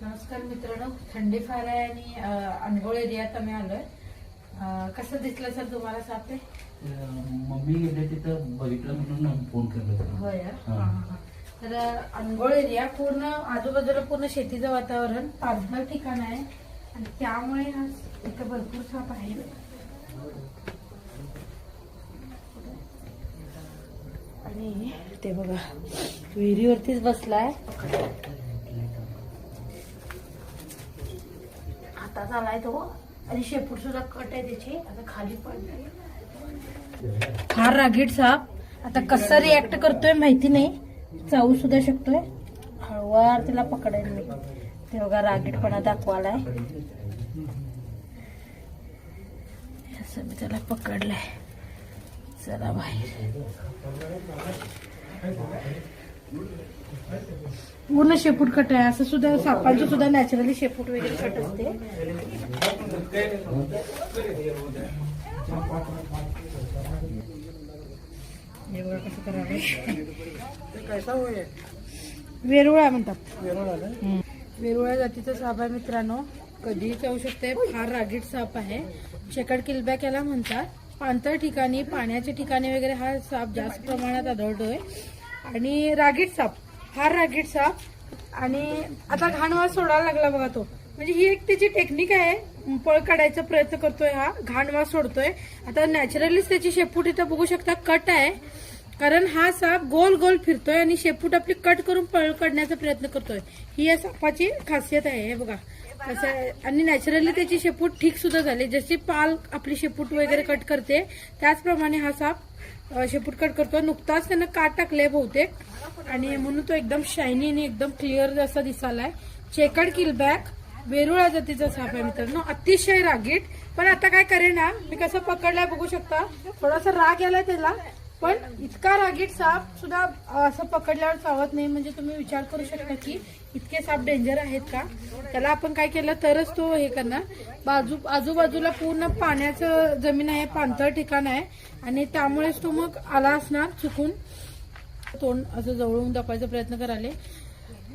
नमस्कार मित्रांनो, थंडी फार आहे आणि अनगोळ एरियात आम्ही आलोय. कसं दिसलं सर तुम्हाला साप? मम्मी गेले तिथं बघितलं म्हणून फोन केला. होय. तर अनगोळ एरिया पूर्ण आजूबाजूला पूर्ण शेतीचं वातावरण, पाणथळ ठिकाण आहे आणि त्यामुळे इथं भरपूर साप आहे. आणि ते बघा विहिरीवरतीच बसलाय. हातात आलाय तो आणि शेपूट सुद्धा कट आहे त्याची. आता खाली पडलाय. फार रागीट साप. आता कसा रिॲक्ट करतोय माहिती नाही. चावू सुद्धा शकतोय. हळूवार त्याला पकडेल मी. ते बघा रागीटपणा दाखवालाय. असं मी त्याला पकडलाय. चला बाहेर. पूर्ण शेपूट कट आहे. असं सुद्धा सापांचं सुद्धा नॅचरली शेपूट वगैरे कट असते. हे बघा कसं करावं. वेरुळा म्हणतात. वेरुळा जातीचा साप आहे मित्रांनो. कधीही चावू शकते. फार रागीट साप आहे. शेकड किलबॅक याला म्हणतात. पाणथळ ठिकाणी, पाण्याच्या ठिकाणी वगैरे हा साप जास्त प्रमाणात आढळतोय. आणि रागीट साप, फार रागीट साप. आणि आता घाण वास सोडायला लागला बघा तो. म्हणजे ही एक त्याची टेक्निक आहे. पळ काढायचा प्रयत्न करतोय हा. घाण वास सोडतोय. आता नॅचरलीच त्याची शेपूट इथं बघू शकता कट आहे. कारण हा साप गोल गोल फिरतोय आणि शेपूट आपली कट करून पळ काढण्याचा प्रयत्न करतोय. ही या सापाची खासियत आहे. हे बघा कसं आहे. आणि नॅचरली त्याची शेपूट ठीक सुद्धा झाली. जशी पाल आपली शेपूट वगैरे कट करते त्याचप्रमाणे हा साप शेपूट कट करतो. नुकताच त्यानं काट टाकले बहुतेक आणि म्हणून तो एकदम शायनी आणि एकदम क्लिअर असा दिसालाय. चेकड किलबॅक वेरुळा जातीचा साप आहे मित्रांनो. अतिशय रागीट. पण आता काय करेन ना, मी कसं पकडलाय बघू शकता. थोडासा राग आलाय त्याला. पण इतका रागीट साप सुद्धा असं पकडल्यावर चावत नाही. म्हणजे तुम्ही विचार करू शकता की इतके साप डेंजर आहेत का. त्याला आपण काय केलं तरच तो हे करणार. आजूबाजूला पूर्ण पाण्याचं जमीन आहे, पाणथळ ठिकाण आहे आणि त्यामुळेच तो मग आला असणार चुकून. तोंड असं जवळून दाखवायचा प्रयत्न कराले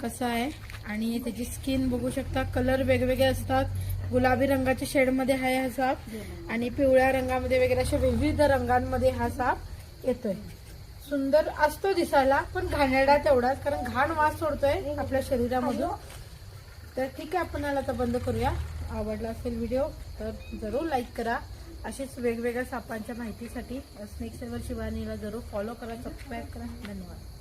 कसं आहे. आणि त्याची स्किन बघू शकता. कलर वेगवेगळे असतात. गुलाबी रंगाच्या शेडमध्ये आहे हा साप आणि पिवळ्या रंगामध्ये वगैरे अशा विविध रंगांमध्ये हा साप येतोय. सुंदर असतो दिसायला पण घाणेरडा तेवढाच. कारण घाण वास सोडतोय आपल्या शरीरामधून. तर ठीक आहे, आपण आता बंद करूया. आवडला असेल व्हिडिओ तर जरूर लाईक करा. असेच वेगवेगळ्या सापांच्या माहितीसाठी स्नेक सेव्हर शिवानीला जरूर फॉलो करा, सबस्क्राईब करा. धन्यवाद.